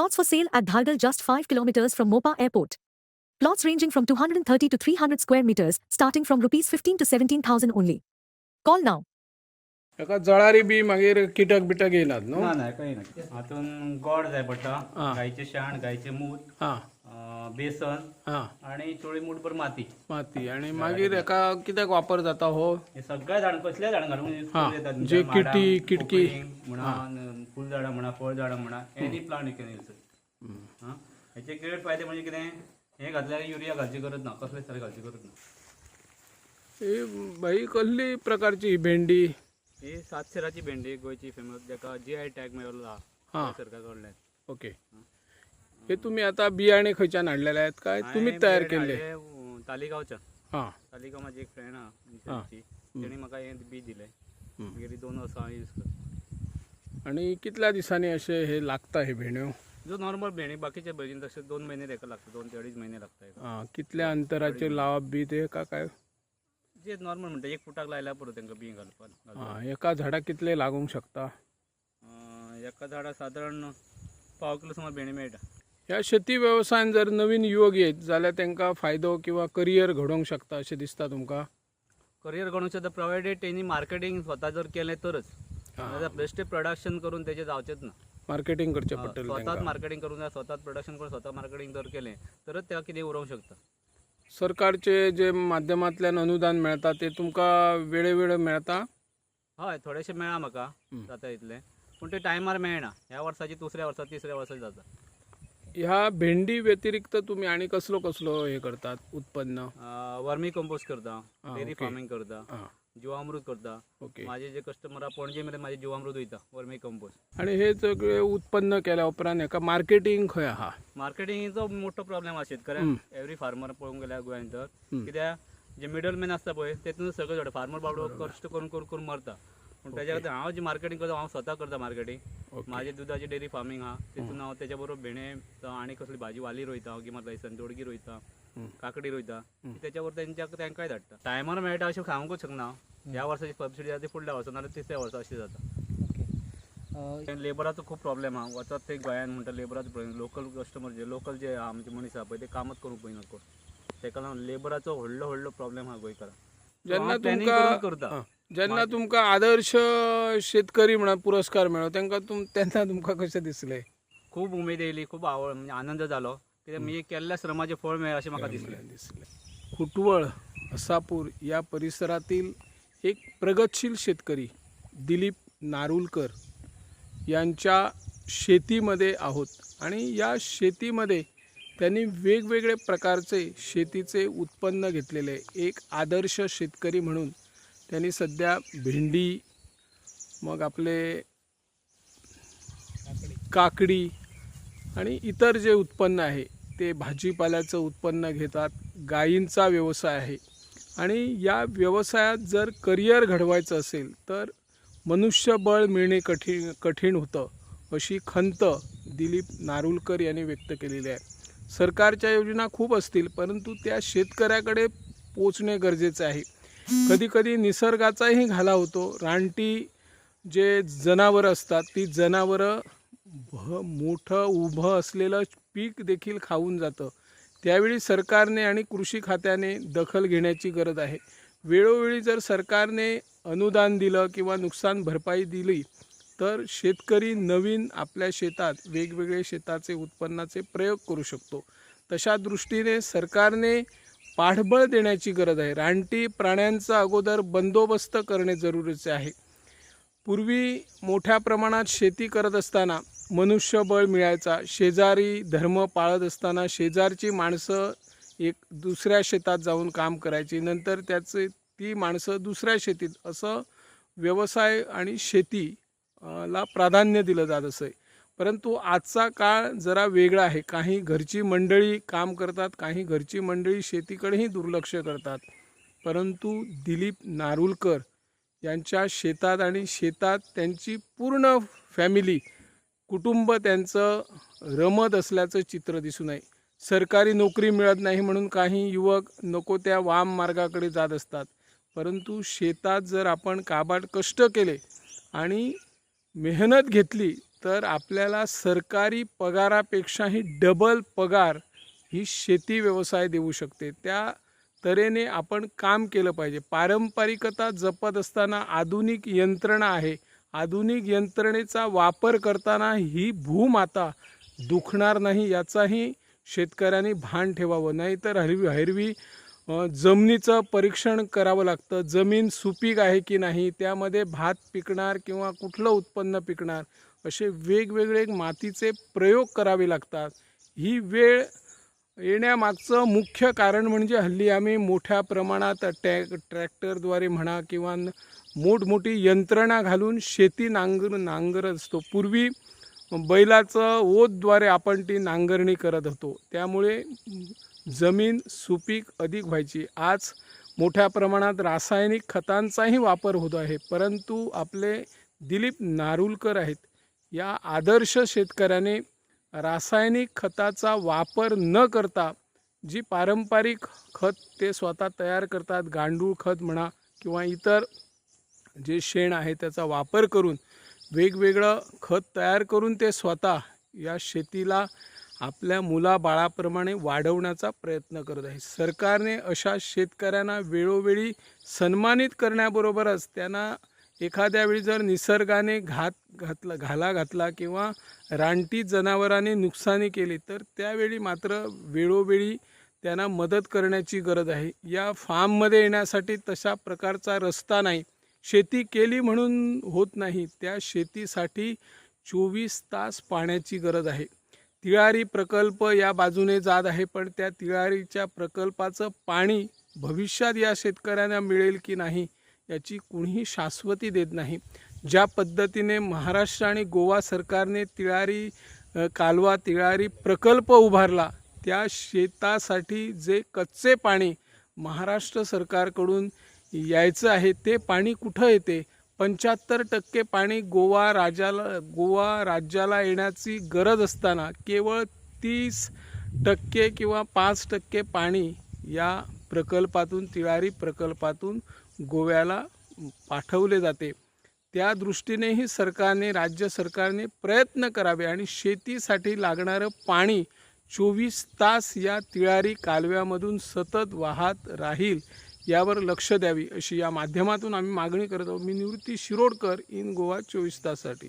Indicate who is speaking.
Speaker 1: Plots for sale at Dhargal, just 5 kilometers from Mopa Airport. Plots ranging from 230 to 300 square meters, starting from rupees 15 to 17,000 only. Call now.
Speaker 2: एका जळारी बी मागीर कीटक बिटक येयनात न्हू?
Speaker 3: ना ना काही नाही हातून गोड जाय पडटा गायचे शाण गायचे मूत
Speaker 2: हां
Speaker 3: बेसन
Speaker 2: हां
Speaker 3: आणि चोळी मूठभर माती
Speaker 2: माती आणि मागीर एका कित्याक वापर जाता हो?
Speaker 3: हे सगळे झाड कसले झाड घालून use
Speaker 2: हां,
Speaker 3: करूं येतात.
Speaker 2: जे
Speaker 3: माडां,
Speaker 2: किटकी
Speaker 3: पोकळीं म्हणा फूल झाडां म्हणा फळ झाडां म्हणा any plant you can use. हेचे ग्रेट फायदे म्हणजे कितें हे घातल्यार युरिया घालची गरज ना कसले सारे घालची गरज ना.
Speaker 2: ही भाई कसली प्रकारची ही भेंडी?
Speaker 3: ही 7 शेराची भेंडी गोंयची फेमस जाका GI टॅग मेळिल्लो आहा सरकार कडल्यान.
Speaker 2: ओके. हे तुम्ही आता बियाणे खंयच्यान हाडलेले आहेत काय तुम्हीच तयार केले?
Speaker 3: तालिगांवच्या
Speaker 2: हां
Speaker 3: तालिगांव माझी एक फ्रेंड आहा तेणी म्हाका हे बी दिलें मागीर 2 वर्सां हांव यूज करता.
Speaker 2: आणि कितल्या दिसांनी अशे हे लागता हे भेंड्यो?
Speaker 3: जो नॉर्मल भेंडी बाकीच्या भजन तशें 2 महिने ताका लागता 2 ते 2.5 महिने लागता हेका.
Speaker 2: हां कितल्या अंतराचेर लावप बी ते काय?
Speaker 3: जे नॉर्मल म्हणटा 1 फुटाक लायल्यार पुरो तांकां बी घालपाक.
Speaker 2: हां एका झाडाक कितले लागूंक शकता?
Speaker 3: एका झाडाक सादारण पाव किलो सुमार भेंडी मेळटा.
Speaker 2: ह्या शेती वेवसायान जर नवीन युवक येत जाल्यार तांकां फायदो किंवा करियर घडोवंक शकता अशें दिसता तुमकां?
Speaker 3: करियर घडोवंक शकता प्रोवायडेड तेणी मार्केटिंग स्वता जर केलें तरच. नाजाल्यार बेश्टे प्रोडक्शन करून तेजें जावचेंच ना.
Speaker 2: मार्केटिंग करचें पडटलें
Speaker 3: स्वताच
Speaker 2: तांकां.
Speaker 3: मार्केटिंग करून जाय स्वताच प्रोडक्शन करून स्वता मार्केटिंग जर केलें तरच तेका कितें उरोवंक शकता.
Speaker 2: सरकारचे जे माध्यमांतल्यान अनुदान मेळटा ते तुमकां वेळे मेळटा?
Speaker 3: हय थोडेशें मेळ्ळा म्हाका जाता इतलें पूण ते टायमार मेळना. ह्या वर्साची दुसऱ्या वर्सा तिसऱ्या वर्सा जाता.
Speaker 2: ह्या भेंडी व्यतिरिक्त तुम्ही आणि कसलो हे करतात उत्पन्न?
Speaker 3: वर्मी कंपोस्ट करता डेअरी
Speaker 2: ओके.
Speaker 3: फार्मिंग करता
Speaker 2: हां
Speaker 3: जीवामृत करता.
Speaker 2: ओके.
Speaker 3: माझे जे कस्टमर आहा पणजे मेरेन माझे जीवामृत वयता वर्मी कंपोस्ट.
Speaker 2: आणि हे सगळे उत्पन्न केल्या उपरांत हेका मार्केटिंग खंय आहा?
Speaker 3: मार्केटिंगचो मोठो प्रॉब्लेम आहा शेतकऱ्यांक. एवरी फार्मर पळोवंक गेल्यार गोंयांत तर कित्याक जे मिडल मॅन आसता पळय तेतून सगळे थोडे फार्मर बाबडो कश्ट करून मरता. पूण तेच्या खातीर हांव जी मार्केटिंग करता हांव स्वता करता मार्केटिंग. माझे दुधाची डेअरी फार्मिंग आहा तितून हांव तेच्या बरोबर भेंडे आनी कसली भाजी वाली रोयता गिमात लायसन दोडकी रोयता काकडी रोयता तेच्या बरोबर तांकांय धाडटा. टायमार मेळटा अशें सांगूंकच शकना. ह्या वर्साची सबसिडी जाता ती फुडल्या वर्सा नाल्यार तिसऱ्या वर्सा अशें जाता. लेबराचो खूब प्रॉब्लेम आहा. वचत ते गोंयांत म्हणटा लेबराचो प्रॉब्लेम. लोकल कस्टमर जे लोकल जे आहा आमचे मनीस आहा पळय ते कामच करूंक पळयनात कोण. तेका लागून लेबराचो व्हडलो प्रॉब्लेम आहा गोंयकारांक.
Speaker 2: जेन्ना तुमकां आदर्श शेतकरी म्हणून पुरस्कार मेळ्ळो तेन्ना तुमकां कशें दिसलें?
Speaker 3: खूब उमेद येयली खूब आवड म्हणजे आनंद जालो कित्याक मी केल्ल्या श्रमाचे फळ मेळ्ळें अशें म्हाका दिसलें.
Speaker 2: खुटवळ असापूर या परिसरातील एक प्रगतशील शेतकरी दिलीप नारुलकर यांच्या शेतीमध्ये आहोत आणि या शेतीमध्ये त्यांनी वेगवेगळे प्रकारचे शेतीचे उत्पन्न घेतलेले. एक आदर्श शेतकरी म्हणून त्यांनी सध्या भेंडी मग आपले काकडी आणि इतर जे उत्पन्न आहे ते भाजीपाल्याचं उत्पन्न घेतात. गायींचा व्यवसाय आहे आणि या व्यवसायात जर करिअर घडवायचं असेल तर मनुष्यबळ मिळणे कठीण होतं अशी खंत दिलीप नारुलकर यांनी व्यक्त केलेली आहे. सरकारच्या योजना खूप असतील परंतु त्या शेतकऱ्याकडे पोचणे गरजेचे आहे. कधीकधी निसर्गाचाही घाला होतो. रानटी जे जनावरं असतात ती जनावरं मोठं उभं असलेलं पीक देखील खाऊन जातं. त्यावेळी सरकारने आणि कृषी खात्याने दखल घेण्याची गरज आहे. वेळोवेळी जर सरकारने अनुदान दिलं किंवा नुकसान भरपाई दिली तर शेतकरी नवीन आपल्या शेतात वेगवेगळे शेताचे उत्पन्नाचे प्रयोग करू शकतो. तशा दृष्टीने सरकारने पाठबळ देण्याची गरज आहे. रानटी प्राण्यांचा अगोदर बंदोबस्त करणे जरुरीचे आहे. पूर्वी मोठ्या प्रमाणात शेती करत असताना मनुष्यबळ मिळायचा. शेजारी धर्म पाळत असताना शेजारची माणसं एक दुसऱ्या शेतात जाऊन काम करायची. नंतर ती माणसं दुसऱ्या शेतीत असं व्यवसाय आणि शेतीला प्राधान्य दिलं जात असे. परंतु आजचा काळ जरा वेगळा आहे. काही घरची मंडळी काम करतात, काही घरची मंडळी शेतीकडेही दुर्लक्ष करतात. परंतु दिलीप नारुलकर यांच्या शेतात आणि शेतात त्यांची पूर्ण फॅमिली कुटुंब त्यांचं रमत असल्याचं चित्र दिसून आहे. सरकारी नोकरी मिळत नाही म्हणून काही युवक नको त्या वाम मार्गाकडे जात असतात. परंतु शेतात जर आपण काबाड कष्ट केले आणि मेहनत घेतली तर आपल्याला सरकारी पगारापेक्षाही डबल पगार ही शेती व्यवसाय देऊ शकते. त्या तऱ्हेने आपण काम केलं पाहिजे. पारंपरिकता जपत असताना आधुनिक यंत्रणा आहे. आधुनिक यंत्रणेचा वापर करताना ही भूमाता दुखणार नाही याचाही शेतकऱ्यांनी भान ठेवावं. नाहीतर हैरवी जमिनीचं परीक्षण करावं लागतं. जमीन सुपीक आहे की नाही, त्यामध्ये भात पिकणार किंवा कुठलं उत्पन्न पिकणार, असे वेगवेगळे मातीचे प्रयोग करावे लागतात. ही वेळ येण्यामागचं मुख्य कारण म्हणजे हल्ली आम्ही मोठ्या प्रमाणात ट्रॅक्टरद्वारे म्हणा किंवा मोठमोठी यंत्रणा घालून शेती नांगरत असतो. पूर्वी बैलाचं ओतद्वारे आपण ती नांगरणी करत होतो, त्यामुळे जमीन सुपीक अधिक व्हायची. आज मोठ्या प्रमाणात रासायनिक खतांचाही वापर होत आहे, परंतु आपले दिलीप नारुलकर आहेत, या आदर्श शेतकऱ्याने रासायनिक खताचा वापर न करता जी पारंपरिक खत ते स्वतः तयार करतात, गांडूळ खत म्हणा किंवा इतर जे शेण आहे त्याचा वापर करून वेगवेगळं खत तयार करून ते स्वतः या शेतीला आपल्या मुलाबाळाप्रमाणे वाढवण्याचा प्रयत्न करत आहे. सरकारने अशा शेतकऱ्यांना वेळोवेळी सन्मानित करण्याबरोबरच त्यांना एखाद्या वेळी जर निसर्गाने घाला घातला किंवा रानटी जनावरांनी नुकसानी केली तर त्यावेळी मात्र वेळोवेळी त्यांना मदत करण्याची गरज आहे. या फार्ममध्ये येण्यासाठी तशा प्रकारचा रस्ता नाही. शेती केली म्हणून होत नाही, त्या शेतीसाठी 24 तास पाण्याची गरज आहे. तिळारी प्रकल्प या बाजूने जात आहे, पण त्या तिळारीच्या प्रकल्पाचं पाणी भविष्यात या शेतकऱ्यांना मिळेल की नाही याची कुणीही शाश्वती देत नाही. ज्या पद्धतीने महाराष्ट्र आणि गोवा सरकारने तिळारी कालवा तिळारी प्रकल्प उभारला, त्या शेतासाठी जे कच्चे पाणी महाराष्ट्र सरकारकडून यायचं आहे ते पाणी कुठं येते? 75% पाणी गोवा राज्याला येण्याची गरज असताना केवळ 30% किंवा 5% पाणी या प्रकल्पातून तिळारी प्रकल्पातून गोव्याला पाठवले जाते. त्या दृष्टीनेही राज्य सरकारने प्रयत्न करावे आणि शेतीसाठी लागणारं पाणी 24 तास या तिळारी कालव्यामधून सतत वाहत राहील यावर लक्ष द्यावी, अशी या माध्यमातून आम्ही मागणी करत आहोत. मी निवृत्ती शिरोडकर, इन गोवा 24 ताससाठी.